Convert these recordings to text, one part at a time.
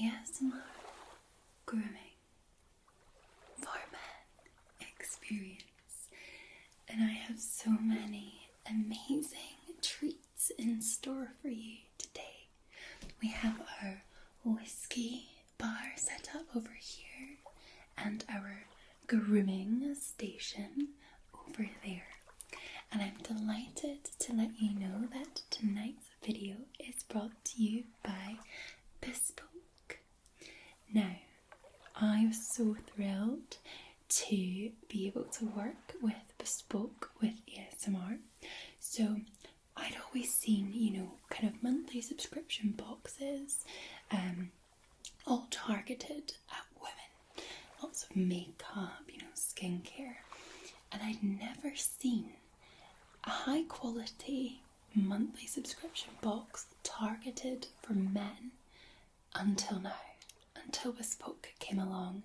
ASMR Grooming for Men experience, and I have so many amazing treats in store for you today. We have our whiskey bar set up over here and our grooming station over there. And I'm delighted to let you know that tonight's video is brought to you by Bespoke. Now, I was so thrilled to be able to work with Bespoke with ASMR. So I'd always seen, kind of monthly subscription boxes, all targeted at women. Lots of makeup, skincare. And I'd never seen a high quality monthly subscription box targeted for men until now, until Bespoke came along.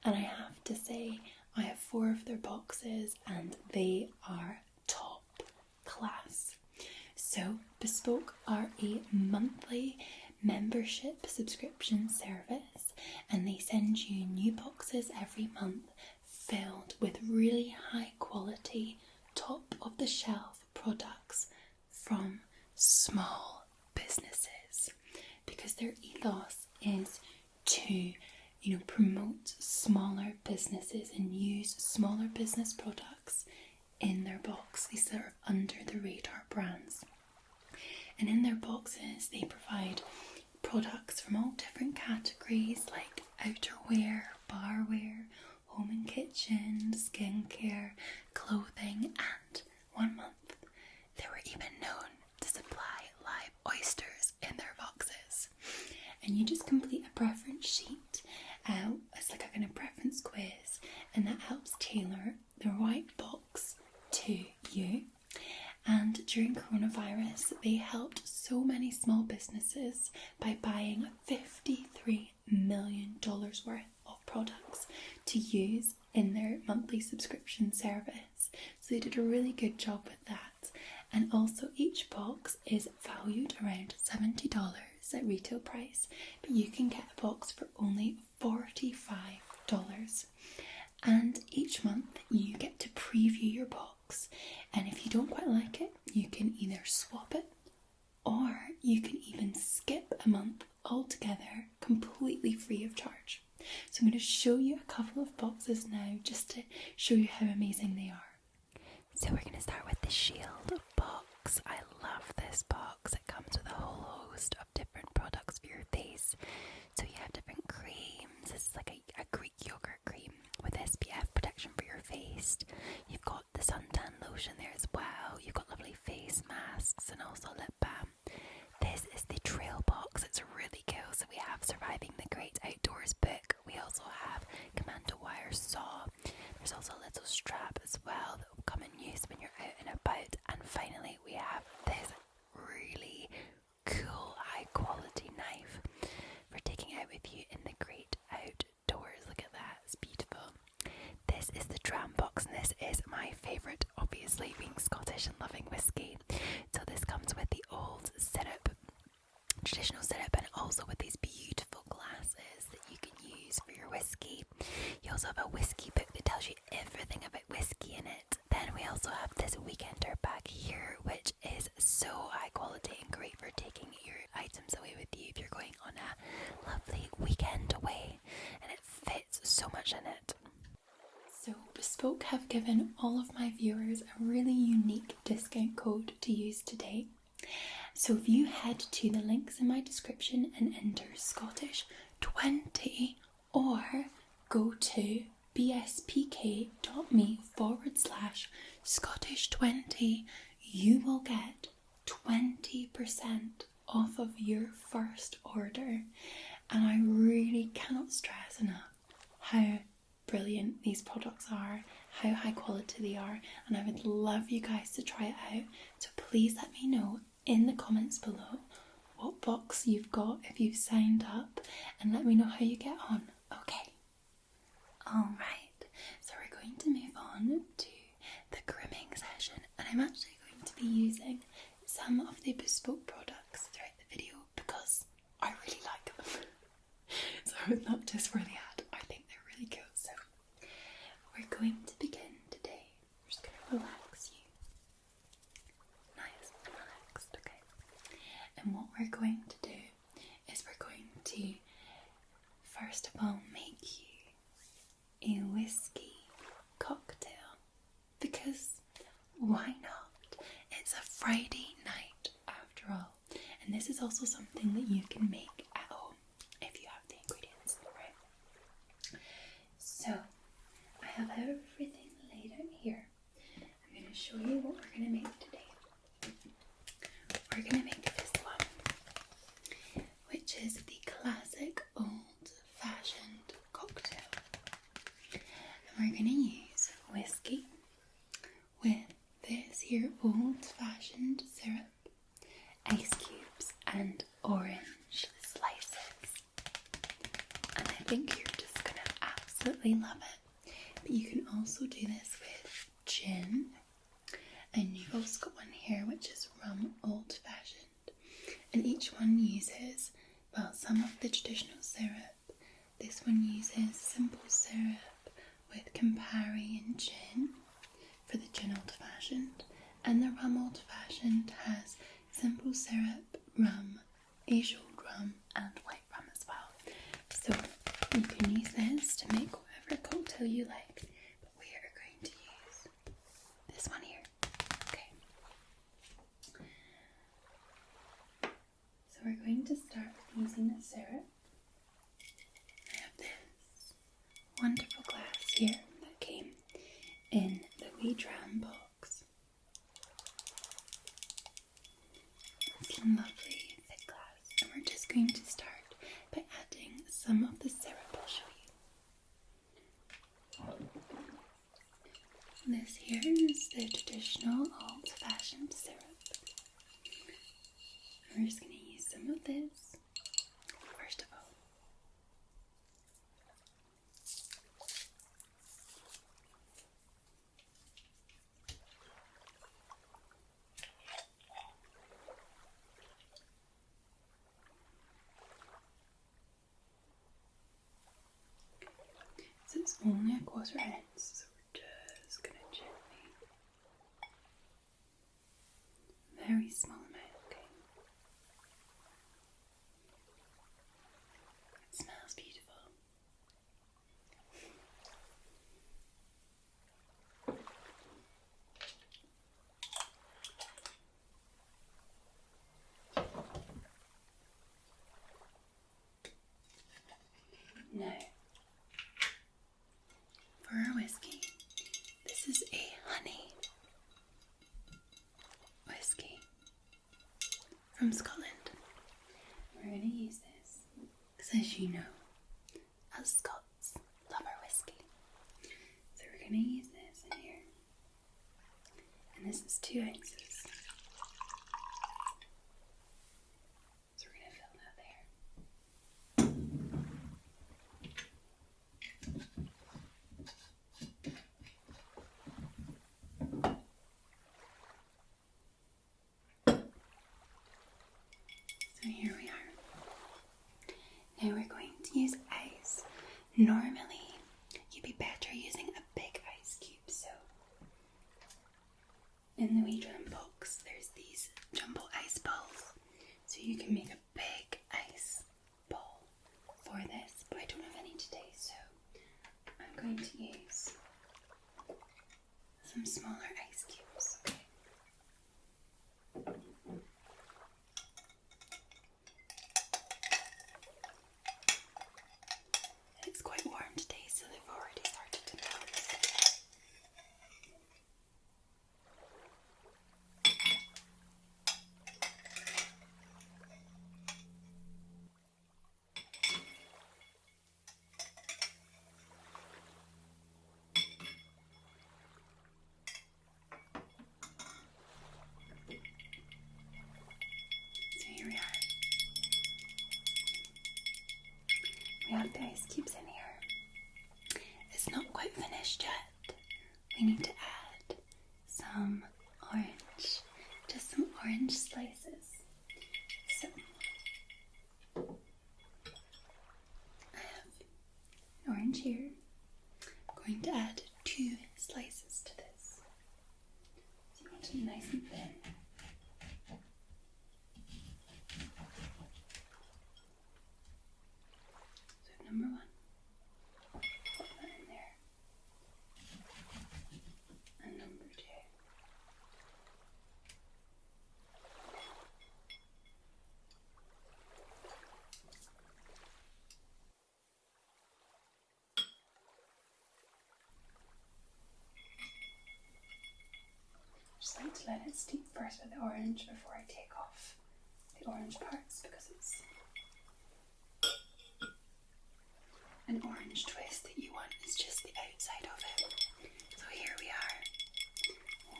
And I have to say, I have 4 of their boxes and they are top class. So Bespoke are a monthly membership subscription service, and they send you new boxes every month filled with really high quality, top of the shelf products from small businesses, because their ethos is to promote smaller businesses and use smaller business products in their box, these sort of under the radar brands. And in their boxes they provide products from all different categories like outerwear, barware, home and kitchen, skincare, clothing, and 1 month they were even known to supply live oysters in their boxes. And you just complete a preference sheet. It's like a kind of preference quiz, and that helps tailor the right box to you. And during coronavirus, they helped so many small businesses by buying $53 million worth of products to use in their monthly subscription service. So they did a really good job with that. And also each box is valued around $70 at retail price, but you can get a box for only $45. And each month you get to preview your box, and if you don't quite like it, you can either swap it or you can even skip a month altogether completely free of charge. So I'm going to show you a couple of boxes now just to show you how amazing they are. So we're going to start with the Shield box. I love this box. It comes with a whole host of different products for your face. So you have different creams. This is like a Greek yogurt cream with SPF protection for your face. You've got the suntan lotion there as well. You've got lovely face masks and also lip balm. This is the trail box. It's really cool. So we have Surviving the Great Outdoors book. We also have Commando wire saw. There's also a little strap as well that will come in use when you're out and about. And finally we have this really cool high quality knife for taking out with you in the great outdoors. Look at that, it's beautiful. This is the Dram box, and this is my favourite, obviously being Scottish and loving whiskey. So this comes with the old syrup, traditional syrup, and also with these beautiful glasses that you can use for your whiskey. You also have a whiskey book that tells you everything about whiskey in it. Then we also have this weekender bag here, which is so high quality and great for taking your items away with you if you're going on a lovely weekend away, and it fits so much in it. So Bespoke have given all of my viewers a really unique discount code to use today. So if you head to the links in my description and enter Scottish20, or go to bspk.me/Scottish20, you will get 20% off of your first order. And I really cannot stress enough how brilliant these products are, how high quality they are, and I would love you guys to try it out. So please let me know in the comments below what box you've got if you've signed up, and let me know how you get on. Okay. Alright, so we're going to move on to the grooming session, and I'm actually going to be using some of the Bespoke products throughout the video because I really like them. not just for the ad. I think they're really cool. So we're going to begin today. We're just going to relax you. Nice and relaxed, okay? And what we're going to do is we're going to, first of all, make you a whiskey cocktail. Because why not? It's a Friday night after all. And this is also something that you can make at home if you have the ingredients, right? So, I have everything laid out here. I'm going to show you what we're going to make today. We're going to make this one, which is the classic old-fashioned cocktail. And we're going to use whiskey with this here old-fashioned syrup, ice cubes and orange slices. And I think you're just going to absolutely love it. But you can also do this with gin. And you've also got one here which is rum old-fashioned. And each one uses, well, some of the traditional syrup. This one uses simple syrup with Campari and gin for the gin old-fashioned. And the rum old-fashioned has simple syrup, rum, age-old rum, and white rum as well. So you can use this to make whatever cocktail you like, but we are going to use this one here. Okay. So we're going to start with using the syrup. I have this wonderful glass here that came in the wee dram box. It's a lovely thick glass, and we're just going to start by adding some of the syrup. I'll show you. This here is the traditional old-fashioned syrup. We're just going to use some of this first of all. So it's only a quarter ounce, so we're just going to gently, very small amount, okay? It smells beautiful. Now, for our whiskey, this is a honey whiskey from Scotland. We're going to use this because, as you know, us Scots love our whiskey. So we're going to use this in here. And this is 2 ounces. So we're going to fill that there. So here we are. Now we're going to use ice. Normally, you'd be better using a big ice cube. So in the wee drum box, there's these jumbo ice balls. So you can make a big ice ball for this. But I don't have any today, so I'm going to use some smaller ice cubes, okay? It's quite warm today, so they've already started to melt. So here we are. We have the ice cubes in here. It's not quite finished yet. We need to add some orange, just some orange slices. So I to let it steep first with the orange before I take off the orange parts, because it's an orange twist that you want is just the outside of it. So here we are.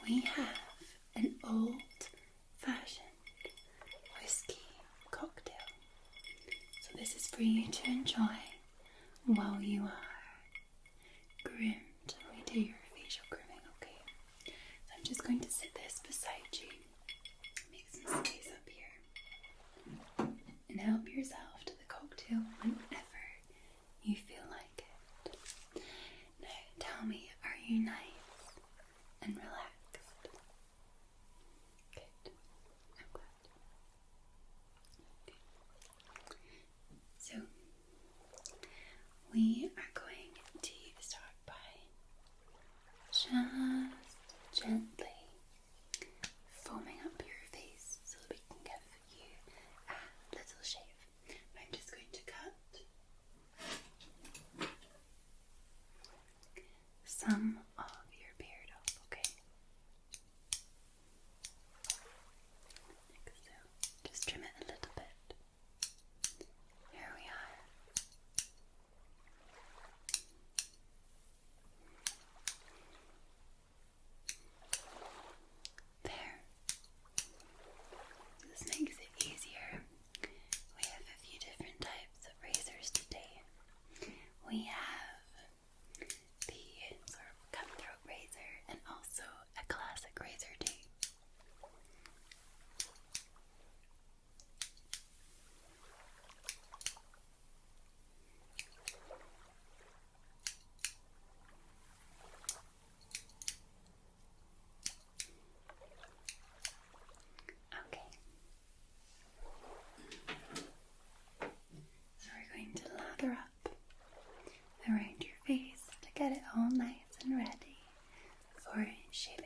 We have an old-fashioned whiskey cocktail. So this is for you to enjoy while you are groomed. We do your facial grooming, okay? So I'm just going to sit this beside you. Make some space up here. And help yourself to the cocktail whenever you feel like it. Now tell me, are you nice and relaxed? Good. I'm glad. Okay. So we are going to start by just gently foaming up your face so that we can give you a little shave. I'm just going to cut some of your beard off, okay? Like so. Just trim it a little bit. Here we are. There. This makes it easier. We have a few different types of razors today. We have the sort of cutthroat razor and also a classic razor too. Okay. So we're going to lather up around your face to get it all nice and ready for shaving.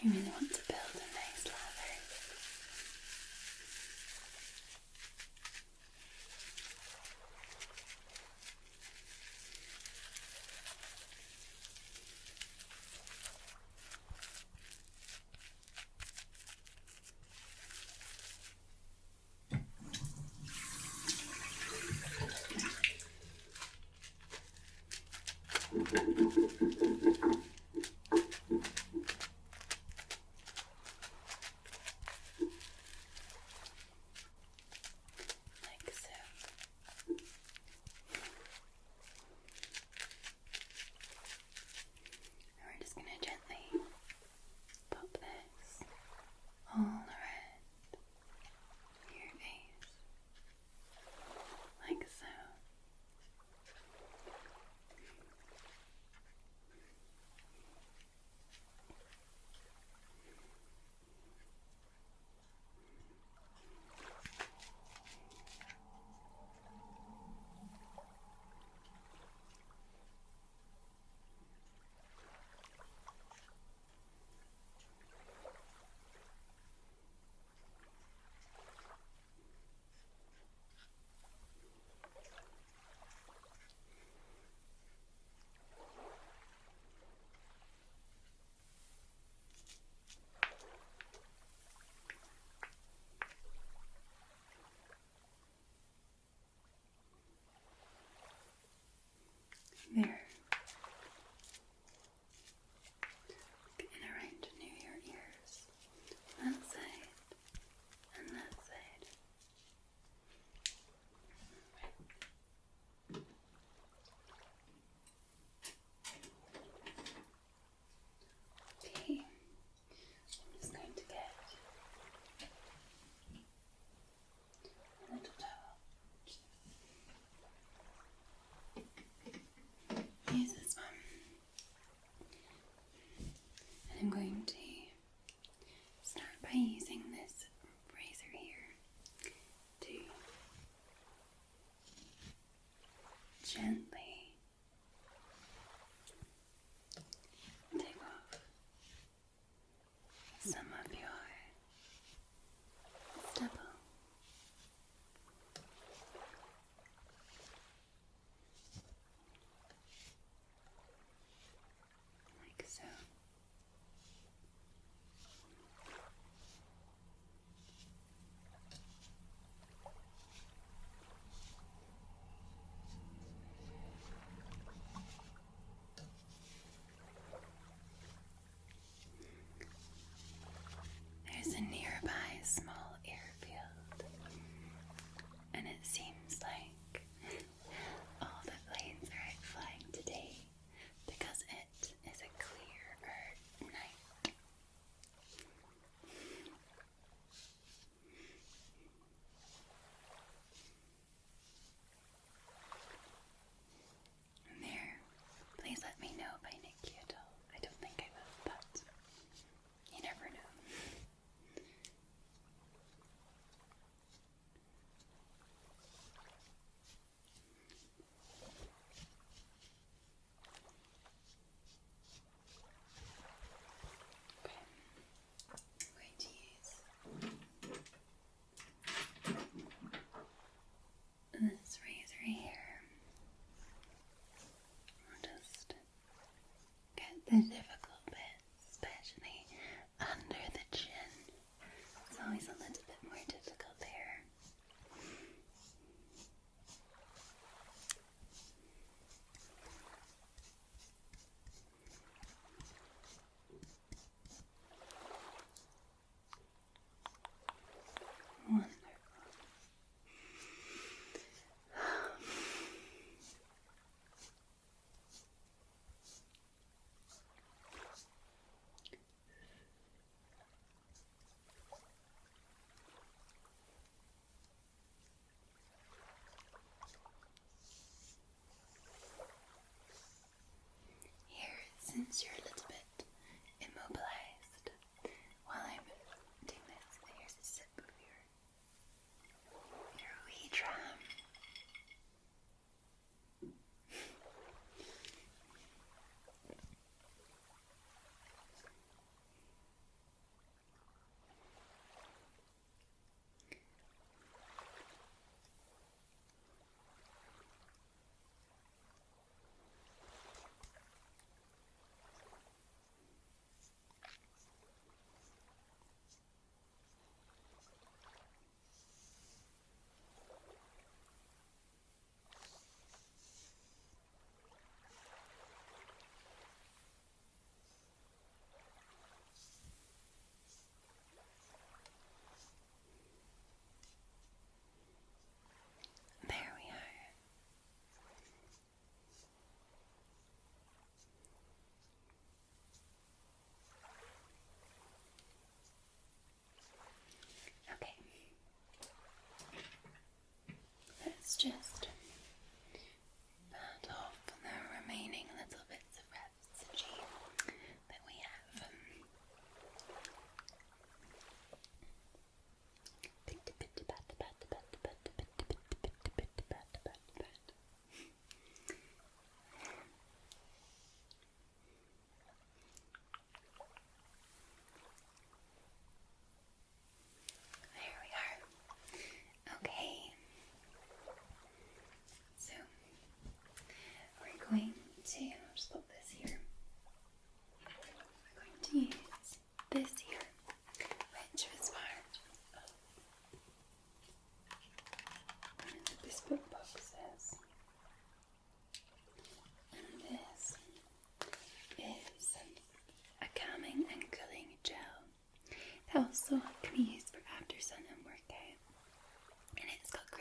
You really want to build a nice lather. Like so. And we're just going to gently pop this all around your face. Like so. There. Getting around near your ears. That side and that side. Okay. I'm just going to get a little towel. Use this one. And I'm going to start by using this razor here to gently take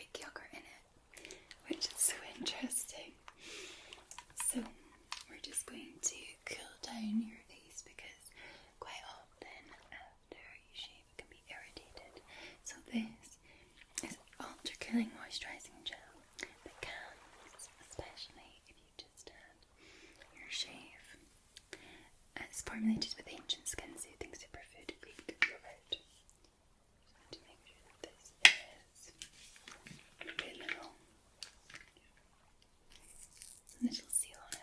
Greek yogurt in it, which is so interesting. So we're just going to cool down your face because quite often after you shave it can be irritated. So this is ultra cooling moisturising gel that calms, especially if you just had your shave. It's formulated with ancient skin soothing superfood Greek yogurt. Just want to make sure that this is a little seal on it.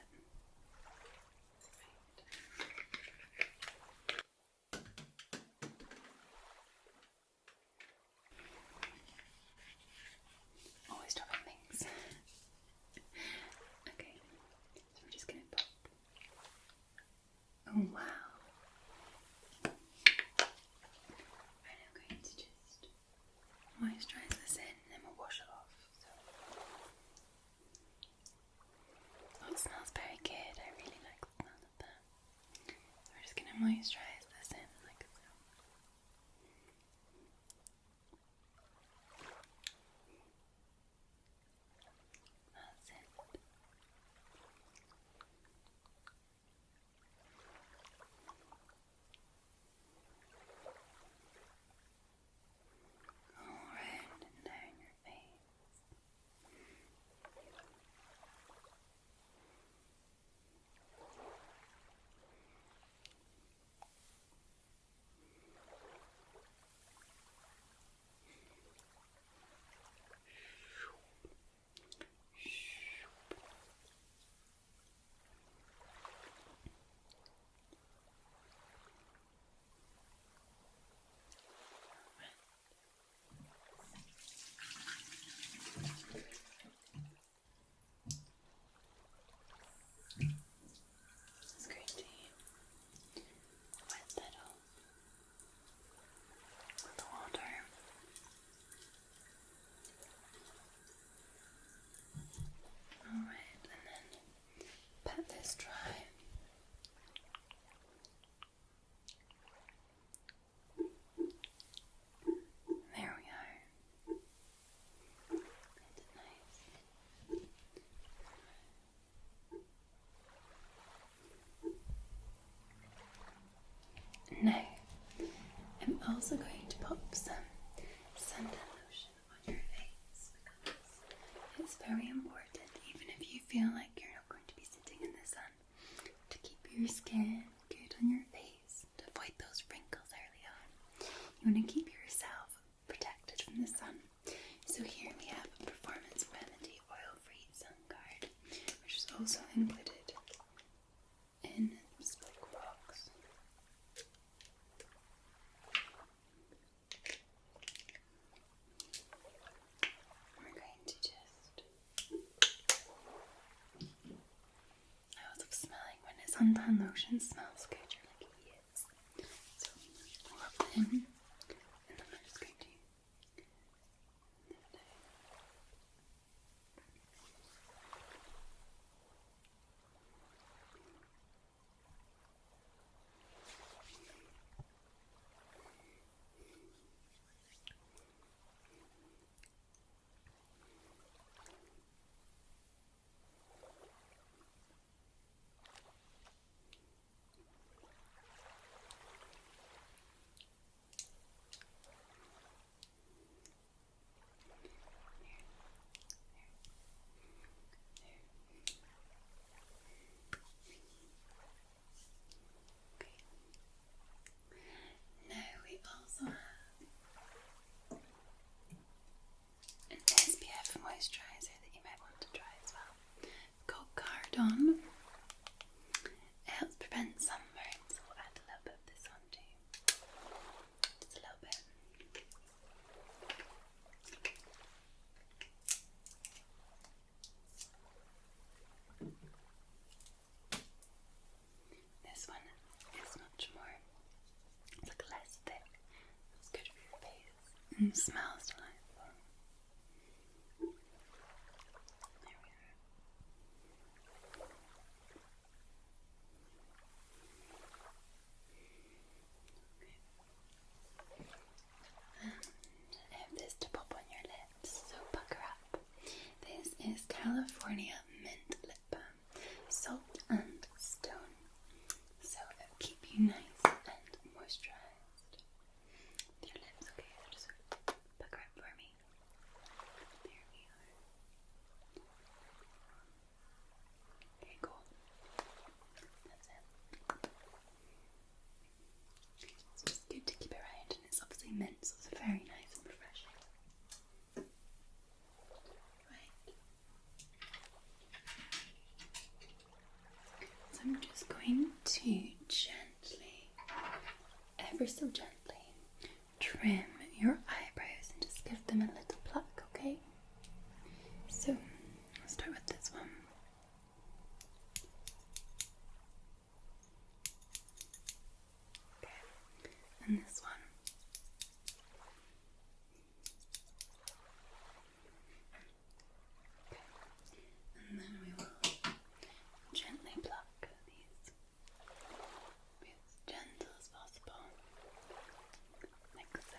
Always dropping things. Okay, so we're just going to pop. Oh wow. Right, I'm going to just moisturise this in and then we'll wash it off. So. Oh, it smells very good. I really like the smell of that. So we're just going to moisturise this in like so. That's it. All round and down your face. It's going to wet that off with the water. Alright, and then pat this dry. There we are. Isn't it nice? Now, I'm also going to pop some suntan lotion on your face because it's very important, even if you feel like you're not going to be sitting in the sun, to keep your skin good on your face, to avoid those wrinkles early on. You want to keep yourself protected from the sun. So here we have a Performance Remedy Oil-Free Sun Guard, which is also included in this black box. We're going to just, I love smelling when a suntan lotion smells good, you're like, yes. So we'll rub it in, and then I'm just going to moisturizer that you might want to try as well. Called Cardon. It helps prevent sunburn, so we'll add a little bit of this on too. Just a little bit. This one is much more, it's like less thick. It's good for your face and smells delightful. This to pop on your lips, so pucker California Mint Lip Balm, Salt and Stone. So it'll keep you nice and moisturised. With your lips, okay? Just pick her up for me. There we are. There you go. That's it. It's just good to keep it around, and it's obviously mint, so it's very nice and refreshing. So I'm just going to gently, ever so gently, trim your eyebrows and just give them a little pluck, okay? So I'll start with this one. Okay, and this one. Okay, and then we will gently pluck these, be as gentle as possible, like so.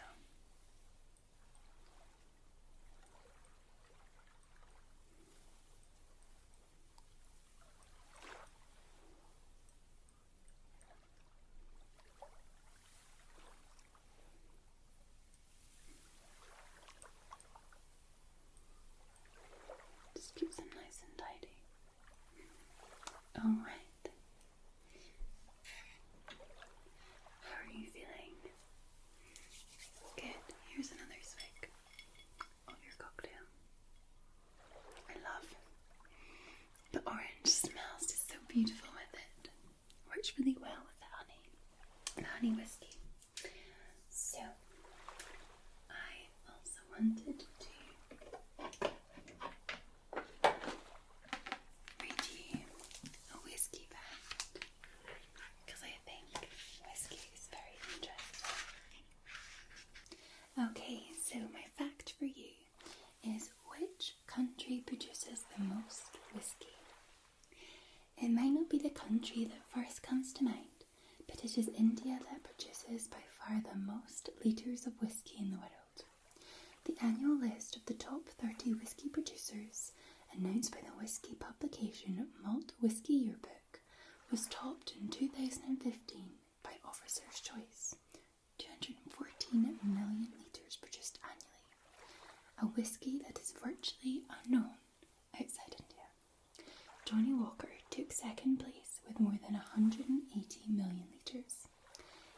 Just keeps them nice and tidy. Alright. How are you feeling? Good. Here's another swig of your cocktail. I love the orange smells, just so beautiful with it. Works really well with the honey whiskey. So I also wanted to read you a whiskey fact, because I think whiskey is very interesting. Okay, so my fact for you is, which country produces the most whiskey? It might not be the country that first comes to mind, but it is India that produces by far the most litres of whiskey in the world. The annual list of the top 30 whiskey producers, announced by the whiskey publication Malt Whiskey Yearbook, was topped in 2015 by Officer's Choice, 214 million litres produced annually, a whiskey that is virtually unknown outside India. Johnny Walker took second place with more than 180 million litres.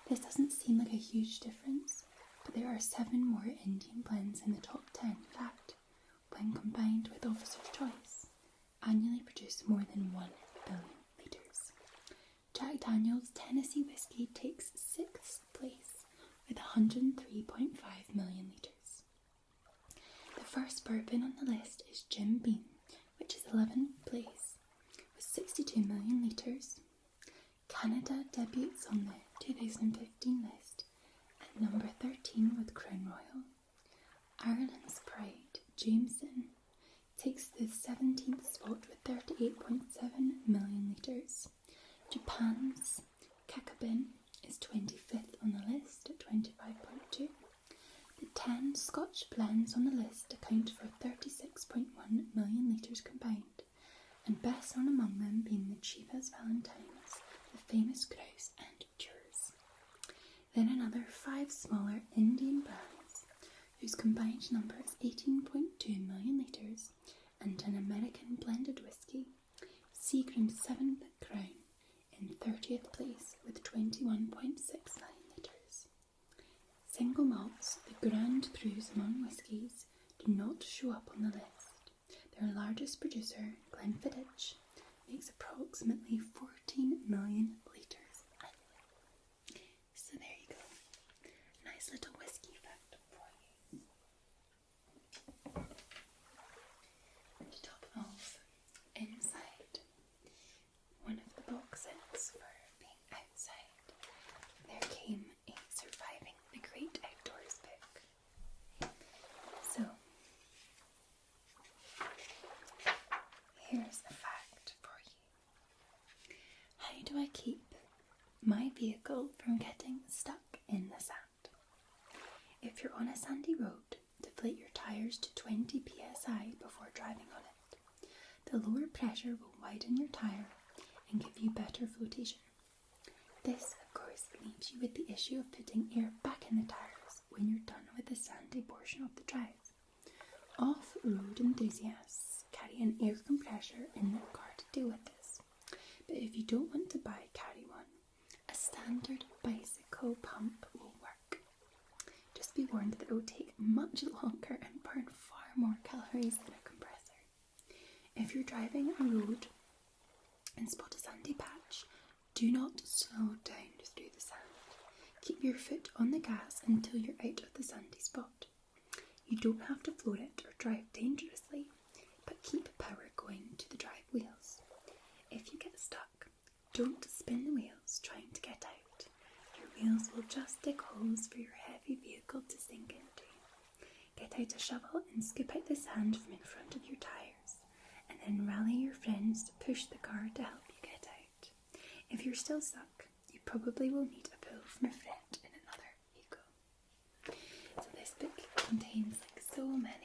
This doesn't seem like a huge difference, but there are 7 more Indian blends in the top 10 that, when combined with Officer's Choice, annually produce more than 1 billion litres. Jack Daniel's Tennessee whiskey takes 6th place with 103.5 million litres. The first bourbon on the list is Jim Beam, which is 11th place with 62 million litres. Canada debuts on the 2015 list at number 13 with Crown Royal. Ireland's Pride, Jameson, takes the 17th spot with 38.7 million litres. Japan's Kakabin is 25th on the list at 25.2. The 10 Scotch blends on the list account for 36.1 million litres combined, and best known among them being the Chivas Valentines, the famous Grouse and Tours. Then another 5 smaller Indian blends, whose combined number is 18.2 million litres, and an American blended whisky, Seagram's 7th Crown in 30th place with 21.6 million litres. Single malts, the grand crus among whiskies, do not show up on the list. Their largest producer, Glenfiddich, makes approximately 14 million litres annually. So there you go. Nice little whiskey fact for you. To top off, inside one of the box sets for being outside, there came a Surviving the Great Outdoors book. So here's a fact for you. How do I keep my vehicle from getting stuck in the sand? If you're on a sandy road, deflate your tyres to 20 psi before driving on it. The lower pressure will widen your tyre and give you better flotation. This, of course, leaves you with the issue of putting air back in the tyres when you're done with the sandy portion of the drive. Off-road enthusiasts carry an air compressor in their car to deal with this, but if you don't want to carry one, a standard bicycle pump will work. Just be warned that it will take much longer and burn far more calories than a compressor. If you're driving a road and spot a sandy patch, do not slow down through the sand. Keep your foot on the gas until you're out of the sandy spot. You don't have to floor it or drive dangerously, but keep power going to the drive wheels. If you get stuck, don't spin the wheels trying to get out. Your wheels will just dig holes for your heavy vehicle to sink into. Get out a shovel and scoop out the sand from in front of your tyres, and then rally your friends to push the car to help you get out. If you're still stuck, you probably will need a pull from a friend in another vehicle. So this book contains so many